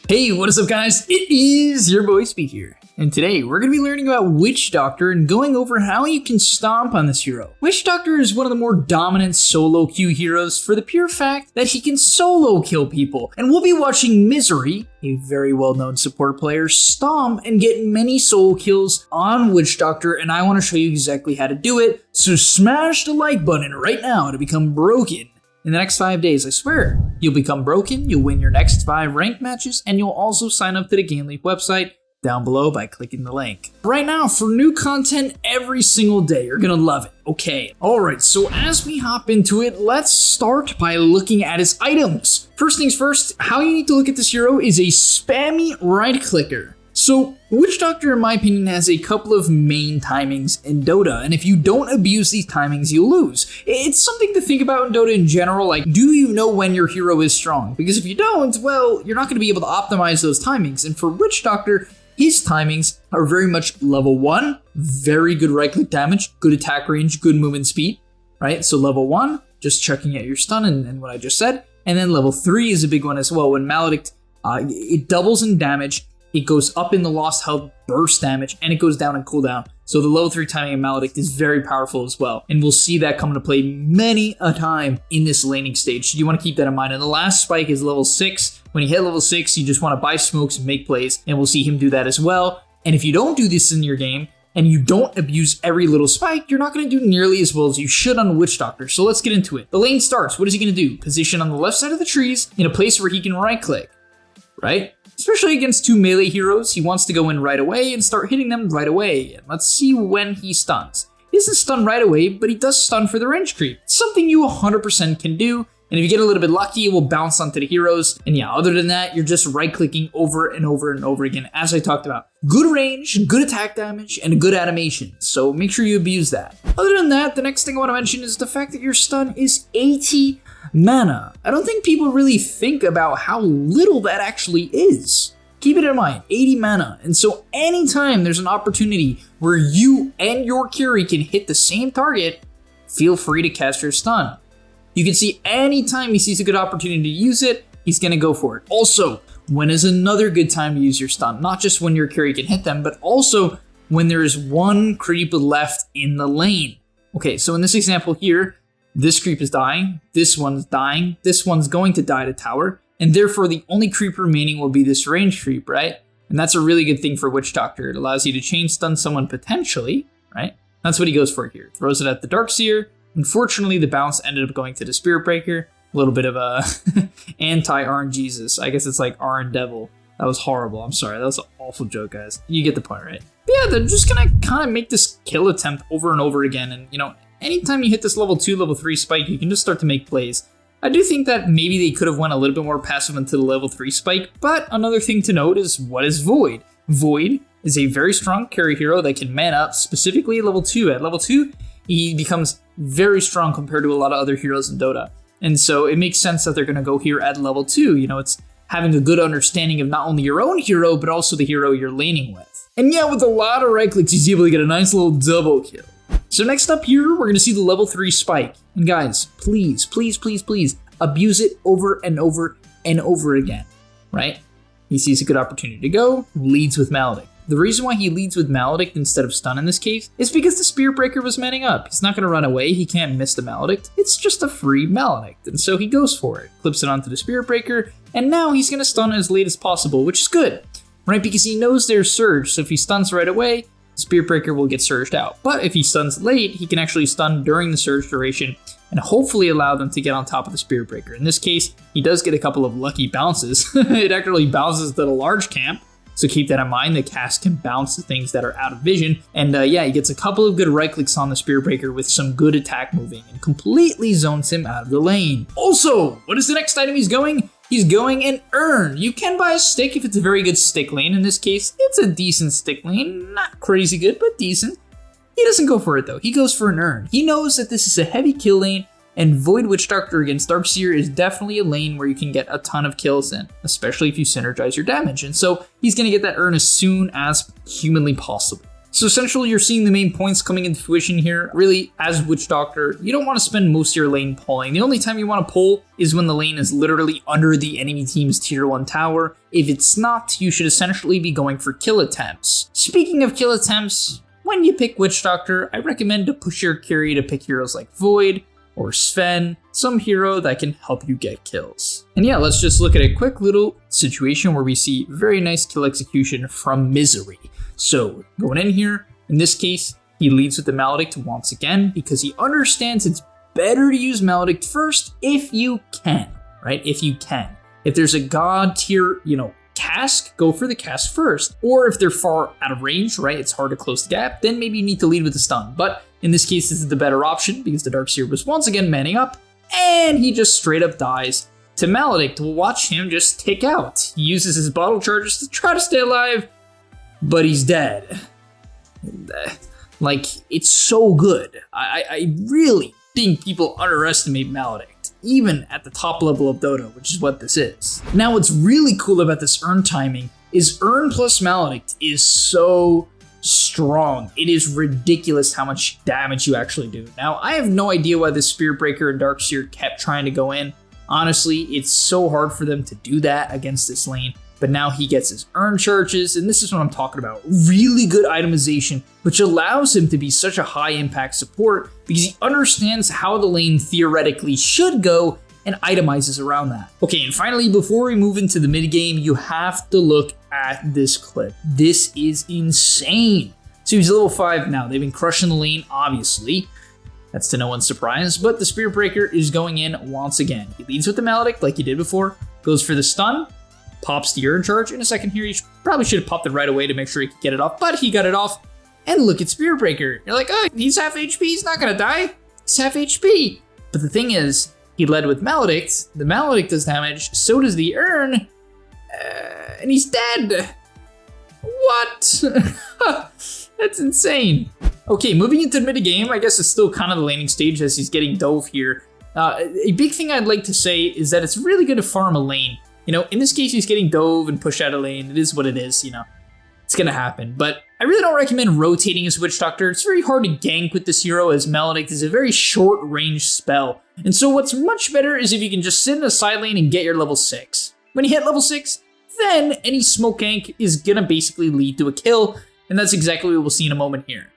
Hey, what is up guys? It is your boy Speed here, and today we're going to be learning about Witch Doctor and going over how you can stomp on this hero. Witch Doctor is one of the more dominant solo queue heroes for the pure fact that he can solo kill people, and we'll be watching Misery, a very well-known support player, stomp and get many solo kills on Witch Doctor, and I want to show you exactly how to do it, so smash the like button right now to become broken. In the next 5 days, I swear, you'll become broken, you'll win your next 5 ranked matches, and you'll also sign up to the GAMELEAP website down below by clicking the link. Right now, for new content every single day, you're gonna love it. Okay, alright, so as we hop into it, let's start by looking at his items. First things first, how you need to look at this hero is a spammy right clicker. So, Witch Doctor, in my opinion, has a couple of main timings in Dota, and if you don't abuse these timings, you lose. It's something to think about in Dota in general, like, do you know when your hero is strong? Because if you don't, well, you're not going to be able to optimize those timings, and for Witch Doctor, his timings are very much level 1, very good right-click damage, good attack range, good movement speed, right? So level 1, just checking out your stun and what I just said, and then level 3 is a big one as well. When Maledict, it doubles in damage, it goes up in the lost health burst damage, and it goes down in cooldown. So the level 3 timing of Maledict is very powerful as well. And we'll see that come into play many a time in this laning stage. So you want to keep that in mind. And the last spike is level 6. When you hit level 6, you just want to buy smokes and make plays. And we'll see him do that as well. And if you don't do this in your game, and you don't abuse every little spike, you're not going to do nearly as well as you should on Witch Doctor. So let's get into it. The lane starts. What is he going to do? Position on the left side of the trees in a place where he can right click, right? Especially against 2 melee heroes, he wants to go in right away and start hitting them right away. And let's see when he stuns. He doesn't stun right away, but he does stun for the range creep. It's something you 100% can do, and if you get a little bit lucky, it will bounce onto the heroes. And yeah, other than that, you're just right-clicking over and over and over again, as I talked about. Good range, good attack damage, and good animation, so make sure you abuse that. Other than that, the next thing I want to mention is the fact that your stun is 80 mana. I don't think people really think about how little that actually is. Keep it in mind, 80 mana. And so anytime there's an opportunity where you and your carry can hit the same target, feel free to cast your stun. You can see anytime he sees a good opportunity to use it, he's gonna go for it. Also, when is another good time to use your stun? Not just when your carry can hit them, but also when there's one creep left in the lane. Okay, so in this example here, this creep is dying, this one's dying, this one's going to die to tower, and therefore the only creep remaining will be this range creep, right? And that's a really good thing for Witch Doctor. It allows you to chain stun someone potentially, right? That's what he goes for here. Throws it at the Darkseer. Unfortunately, the bounce ended up going to the Spirit Breaker. A little bit of a anti-Arn Jesus. I guess it's like Arn Devil. That was horrible. I'm sorry. That was an awful joke, guys. You get the point, right? But yeah, they're just gonna kind of make this kill attempt over and over again, and you know, anytime you hit this level 2, level 3 spike, you can just start to make plays. I do think that maybe they could have went a little bit more passive into the level 3 spike, but another thing to note is, what is Void? Void is a very strong carry hero that can man up, specifically at level 2. At level 2, he becomes very strong compared to a lot of other heroes in Dota. And so it makes sense that they're going to go here at level 2. You know, it's having a good understanding of not only your own hero, but also the hero you're laning with. And yeah, with a lot of right clicks, he's able to get a nice little double kill. So next up here, we're going to see the level 3 spike. And guys, please, please, please, please, abuse it over and over and over again, right? He sees a good opportunity to go, leads with Maledict. The reason why he leads with Maledict instead of stun in this case is because the Spirit Breaker was manning up. He's not going to run away, he can't miss the Maledict. It's just a free Maledict, and so he goes for it. Clips it onto the Spirit Breaker, and now he's going to stun as late as possible, which is good, right? Because he knows there's surge, so if he stuns right away, Spirit Breaker will get surged out. But if he stuns late, he can actually stun during the surge duration and hopefully allow them to get on top of the Spirit Breaker. In this case, he does get a couple of lucky bounces. It actually bounces to the large camp, so keep that in mind. The cast can bounce to things that are out of vision. And yeah, he gets a couple of good right clicks on the Spirit Breaker with some good attack moving and completely zones him out of the lane. Also, what is the next item he's going? He's going an urn. You can buy a stick if it's a very good stick lane. In this case, it's a decent stick lane. Not crazy good, but decent. He doesn't go for it though. He goes for an urn. He knows that this is a heavy kill lane, and Void Witch Doctor against Darkseer is definitely a lane where you can get a ton of kills in, especially if you synergize your damage. And so he's going to get that urn as soon as humanly possible. So essentially, you're seeing the main points coming into fruition here. Really, as Witch Doctor, you don't want to spend most of your lane pulling. The only time you want to pull is when the lane is literally under the enemy team's tier 1 tower. If it's not, you should essentially be going for kill attempts. Speaking of kill attempts, when you pick Witch Doctor, I recommend to push your carry to pick heroes like Void or Sven, some hero that can help you get kills. And yeah, let's just look at a quick little situation where we see very nice kill execution from Misery. So going in here, in this case, he leads with the Maledict once again because he understands it's better to use Maledict first if you can, right? If you can. If there's a god tier, cask, go for the cask first. Or if they're far out of range, right? It's hard to close the gap, then maybe you need to lead with the stun. But in this case, this is the better option because the Darkseer was once again manning up and he just straight up dies to Maledict. We'll watch him just tick out. He uses his bottle charges to try to stay alive, but he's dead. Like, it's so good. I really think people underestimate Maledict, even at the top level of Dota, which is what this is. Now, what's really cool about this Urn timing is Urn plus Maledict is so strong. It is ridiculous how much damage you actually do. Now, I have no idea why the Spirit Breaker and Darkseer kept trying to go in. Honestly, it's so hard for them to do that against this lane. But now he gets his Urn charges, and this is what I'm talking about. Really good itemization, which allows him to be such a high impact support because he understands how the lane theoretically should go and itemizes around that. Okay, and finally, before we move into the mid game, you have to look at this clip. This is insane. So he's level 5 now. They've been crushing the lane, obviously. That's to no one's surprise, but the Spirit Breaker is going in once again. He leads with the Maledict like he did before, goes for the stun, pops the Urn charge. In a second here, he probably should have popped it right away to make sure he could get it off, but he got it off. And look at Spirit Breaker. You're like, oh, he's half HP, he's not gonna die. He's half HP. But the thing is, he led with Maledict. The Maledict does damage, so does the Urn, and he's dead. What? That's insane. Okay, moving into the mid game, I guess it's still kind of the laning stage as he's getting dove here. A big thing I'd like to say is that it's really good to farm a lane. In this case, he's getting dove and pushed out of lane. It is what it is, It's gonna happen. But I really don't recommend rotating as Witch Doctor. It's very hard to gank with this hero as Maledict is a very short range spell. And so what's much better is if you can just sit in a side lane and get your level 6. When you hit level 6, then any smoke gank is gonna basically lead to a kill. And that's exactly what we'll see in a moment here.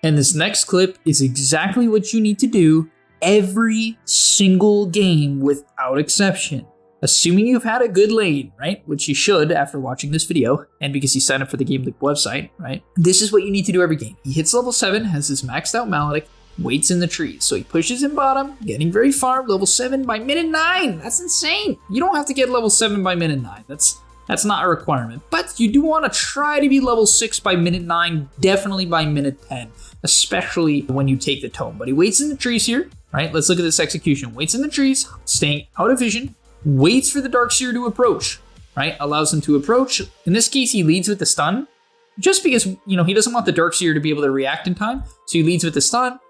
And this next clip is exactly what you need to do every single game without exception. Assuming you've had a good lane, right? Which you should after watching this video, and because you signed up for the GameLeap website, right? This is what you need to do every game. He hits level 7, has his maxed out Maledict, waits in the trees. So he pushes in bottom, getting very far, level 7 by minute 9. That's insane. You don't have to get level 7 by minute 9. That's not a requirement. But you do want to try to be level 6 by minute 9, definitely by minute 10, especially when you take the tome. But he waits in the trees here, right? Let's look at this execution. Waits in the trees, staying out of vision, waits for the Darkseer to approach, right? Allows him to approach. In this case, he leads with the stun, just because, he doesn't want the Darkseer to be able to react in time. So he leads with the stun,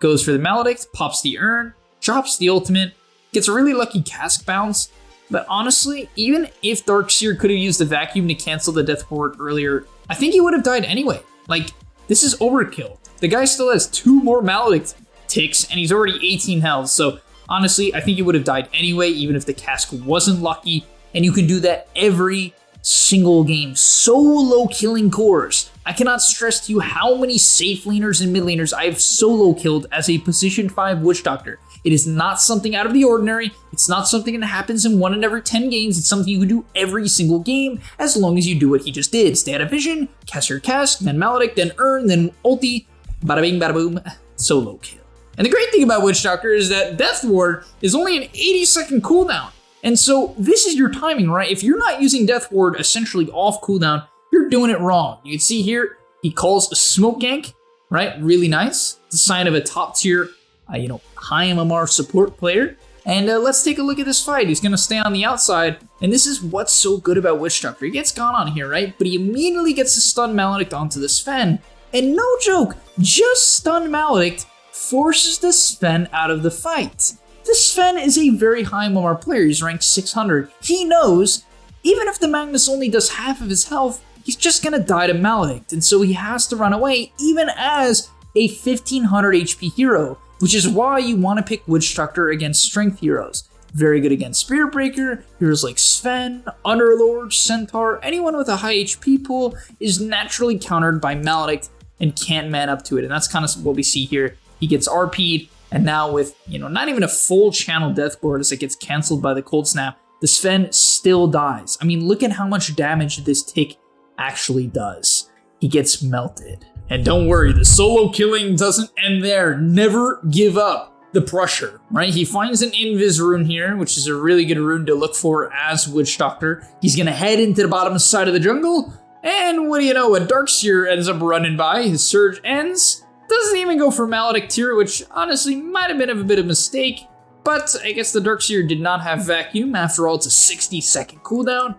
goes for the Maledict, pops the Urn, drops the ultimate, gets a really lucky cask bounce. But honestly, even if Darkseer could have used the vacuum to cancel the death ward earlier, I think he would have died anyway. Like, this is overkill. The guy still has 2 more Maledict ticks, and he's already 18 health, so honestly, I think he would have died anyway, even if the cask wasn't lucky, and you can do that every single game. Solo killing cores. I cannot stress to you how many safe laners and mid laners I have solo killed as a position 5 Witch Doctor. It is not something out of the ordinary. It's not something that happens in 1 in every 10 games. It's something you can do every single game as long as you do what he just did. Stay out of vision, cast your cask, then Maledict, then Urn, then ulti, bada bing, bada boom, solo kill. And the great thing about Witch Doctor is that Death Ward is only an 80-second cooldown. And so this is your timing, right? If you're not using Death Ward essentially off cooldown, you're doing it wrong. You can see here, he calls a smoke gank, right? Really nice. It's a sign of a top tier, high MMR support player. And let's take a look at this fight. He's gonna stay on the outside. And this is what's so good about Witch Doctor. He gets gone on here, right? But he immediately gets to stun Maledict onto the Sven. And no joke, just stun Maledict forces the Sven out of the fight. The Sven is a very high MMR player. He's ranked 600. He knows, even if the Magnus only does half of his health, he's just gonna die to Maledict, and so he has to run away even as a 1500 HP hero, which is why you want to pick Witch Doctor against strength heroes. Very good against Spirit Breaker, heroes like Sven, Underlord, Centaur, anyone with a high HP pool is naturally countered by Maledict and can't man up to it, and that's kind of what we see here. He gets RP'd, and now with, not even a full channel Death Board as it gets cancelled by the Cold Snap, the Sven still dies. I mean, look at how much damage this tick actually does. He gets melted. And don't worry, the solo killing doesn't end there. Never give up the pressure, right? He finds an Invis rune here, which is a really good rune to look for as Witch Doctor. He's gonna head into the bottom side of the jungle, and what do you know, a Darkseer ends up running by, his surge ends, doesn't even go for Maledict here, which honestly might have been a bit of a mistake, but I guess the Darkseer did not have vacuum. After all, it's a 60-second cooldown,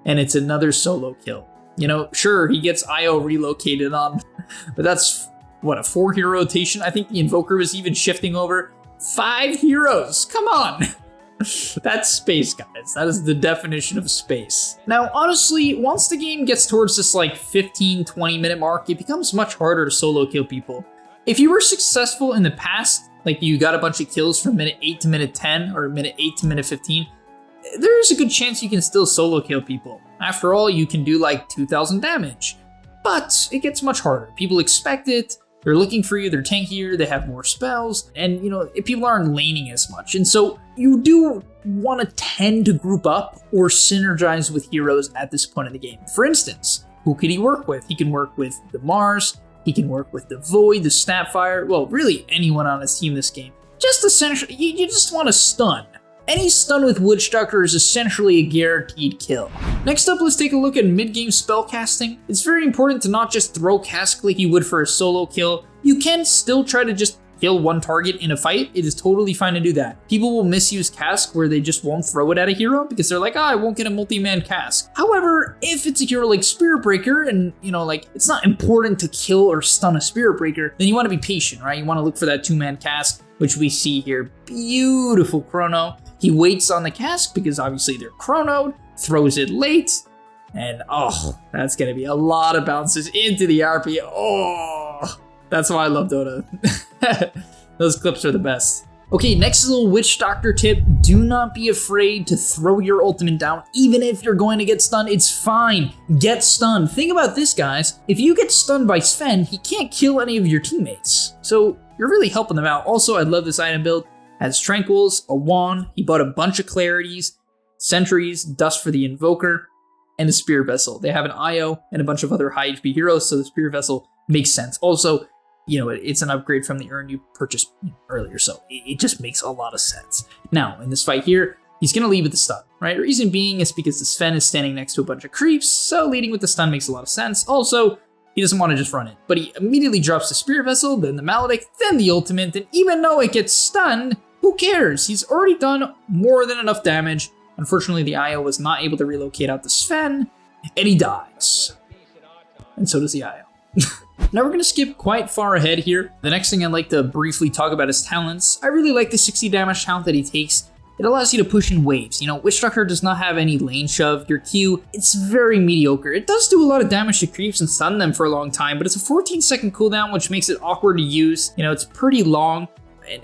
and it's another solo kill. Sure, he gets IO relocated on, but that's, what, a 4-hero rotation? I think the Invoker was even shifting over 5 heroes. Come on. That's space, guys. That is the definition of space. Now, honestly, once the game gets towards this 15-20 minute mark, it becomes much harder to solo kill people. If you were successful in the past, like you got a bunch of kills from minute 8 to minute 10 or minute 8 to minute 15, there is a good chance you can still solo kill people. After all, you can do 2,000 damage. But it gets much harder. People expect it. They're looking for you, they're tankier, they have more spells, and people aren't laning as much. And so you do want to tend to group up or synergize with heroes at this point in the game. For instance, who could he work with? He can work with the Mars, he can work with the Void, the Snapfire, well, really anyone on his team this game. Just essentially, you just want to stun. Any stun with Witch Doctor is essentially a guaranteed kill. Next up, let's take a look at mid-game spellcasting. It's very important to not just throw Cask like you would for a solo kill. You can still try to just kill one target in a fight. It is totally fine to do that. People will misuse Cask where they just won't throw it at a hero because they're like, I won't get a multi-man Cask. However, if it's a hero like Spirit Breaker and, it's not important to kill or stun a Spirit Breaker, then you want to be patient, right? You want to look for that 2-man Cask, which we see here. Beautiful chrono. He waits on the Cask because obviously they're chronoed, throws it late, and that's gonna be a lot of bounces into the RP. That's why I love Dota. Those clips are the best. Okay, next little Witch Doctor tip. Do not be afraid to throw your ultimate down, even if you're going to get stunned. It's fine. Get stunned. Think about this, guys. If you get stunned by Sven, he can't kill any of your teammates. So you're really helping them out. Also, I love this item build. Has Tranquils, a wand, he bought a bunch of Clarities, Sentries, Dust for the Invoker, and a Spear Vessel. They have an IO and a bunch of other high HP heroes, so the Spear Vessel makes sense. Also, it's an upgrade from the urn you purchased earlier, so it just makes a lot of sense. Now, in this fight here, he's going to lead with the stun, right? Reason being is because the Sven is standing next to a bunch of creeps, so leading with the stun makes a lot of sense. Also, he doesn't want to just run it, but he immediately drops the Spear Vessel, then the Maledict, then the ultimate, and even though it gets stunned, who cares? He's already done more than enough damage. Unfortunately, the IO was not able to relocate out the Sven, and he dies. And so does the IO. Now we're going to skip quite far ahead here. The next thing I'd like to briefly talk about is talents. I really like the 60 damage talent that he takes. It allows you to push in waves. Witch Doctor does not have any lane shove. Your Q, it's very mediocre. It does do a lot of damage to creeps and stun them for a long time, but it's a 14-second cooldown, which makes it awkward to use. It's pretty long,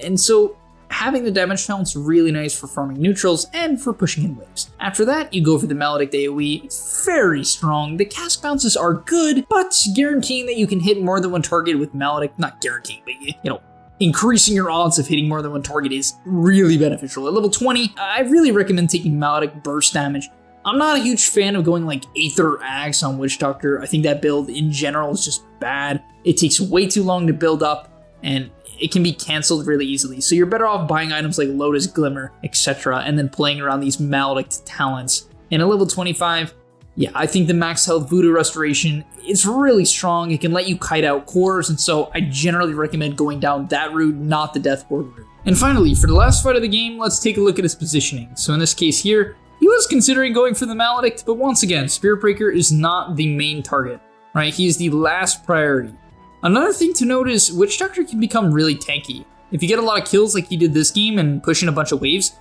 and so having the damage talent's really nice for farming neutrals and for pushing in waves. After that, you go for the Maledict AoE. It's very strong. The cast bounces are good, but guaranteeing that you can hit more than one target with Maledict, not guaranteeing, but increasing your odds of hitting more than one target is really beneficial. At level 20, I really recommend taking Maledict burst damage. I'm not a huge fan of going Aether Axe on Witch Doctor. I think that build in general is just bad. It takes way too long to build up, and it can be cancelled really easily. So you're better off buying items like Lotus Glimmer, etc., and then playing around these Maledict talents. And at level 25, yeah, I think the max health Voodoo Restoration is really strong. It can let you kite out cores, and so I generally recommend going down that route, not the Death Board route. And finally, for the last fight of the game, let's take a look at his positioning. So in this case here, he was considering going for the Maledict, but once again, Spirit Breaker is not the main target, right? He is the last priority. Another thing to note is Witch Doctor can become really tanky. If you get a lot of kills like he did this game and pushing a bunch of waves,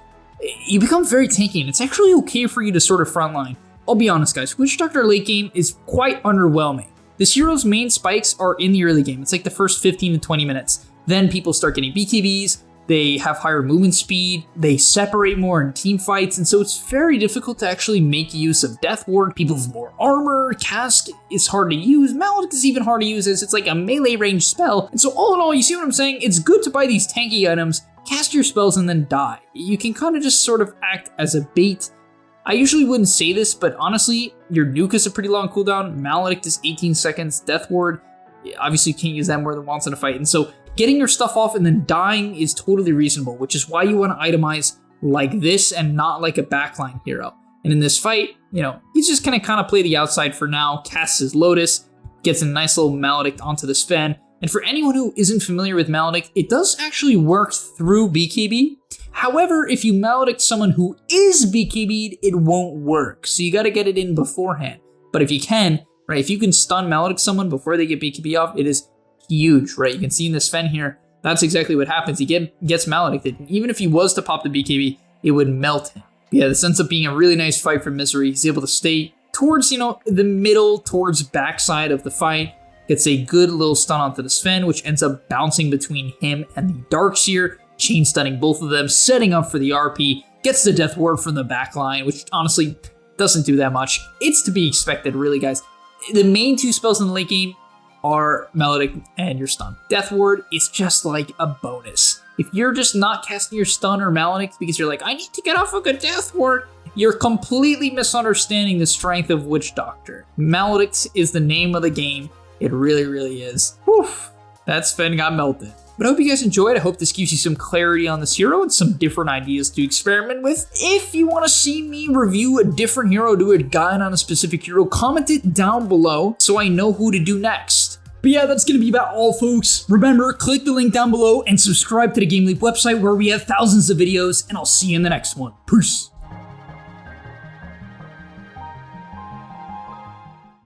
you become very tanky, and it's actually okay for you to sort of frontline. I'll be honest guys, Witch Doctor late game is quite underwhelming. This hero's main spikes are in the early game. It's like the first 15 to 20 minutes. Then people start getting BKBs, they have higher movement speed, they separate more in team fights, and so it's very difficult to actually make use of Death Ward. People have more armor, Cask is hard to use, Maledict is even hard to use as it's like a melee range spell. And so all in all, you see what I'm saying? It's good to buy these tanky items, cast your spells, and then die. You can kind of just sort of act as a bait. I usually wouldn't say this, but honestly, your nuke is a pretty long cooldown, Maledict is 18 seconds, Death Ward, obviously you can't use that more than once in a fight, and so getting your stuff off and then dying is totally reasonable, which is why you want to itemize like this and not like a backline hero. And in this fight, you know, he's just going to kind of play the outside for now, casts his Lotus, gets a nice little Maledict onto the Sven. And for anyone who isn't familiar with Maledict, it does actually work through BKB. However, if you Maledict someone who is BKB'd, it won't work. So you got to get it in beforehand. But if you can, right, if you can stun Maledict someone before they get BKB off, it is huge, right? You can see in this Sven here, that's exactly what happens. He gets Maledicted. Even if he was to pop the BKB, it would melt him. Yeah, this ends up being a really nice fight for Misery. He's able to stay towards, you know, the middle, towards backside of the fight. Gets a good little stun onto the Sven, which ends up bouncing between him and the Darkseer, chain stunning both of them, setting up for the RP. Gets the Death Ward from the back line, which honestly doesn't do that much. It's to be expected, really, guys. The main two spells in the late game are Maledict and your stun. Death Ward is just like a bonus. If you're just not casting your stun or Maledict because you're like, I need to get off a good Death Ward, you're completely misunderstanding the strength of Witch Doctor. Maledict is the name of the game. It really, really is. Whew, that Sven got melted. But I hope you guys enjoyed. I hope this gives you some clarity on this hero and some different ideas to experiment with. If you want to see me review a different hero, do a guide on a specific hero, comment it down below so I know who to do next. But yeah, that's going to be about all, folks. Remember, click the link down below and subscribe to the GameLeap website where we have thousands of videos, and I'll see you in the next one. Peace.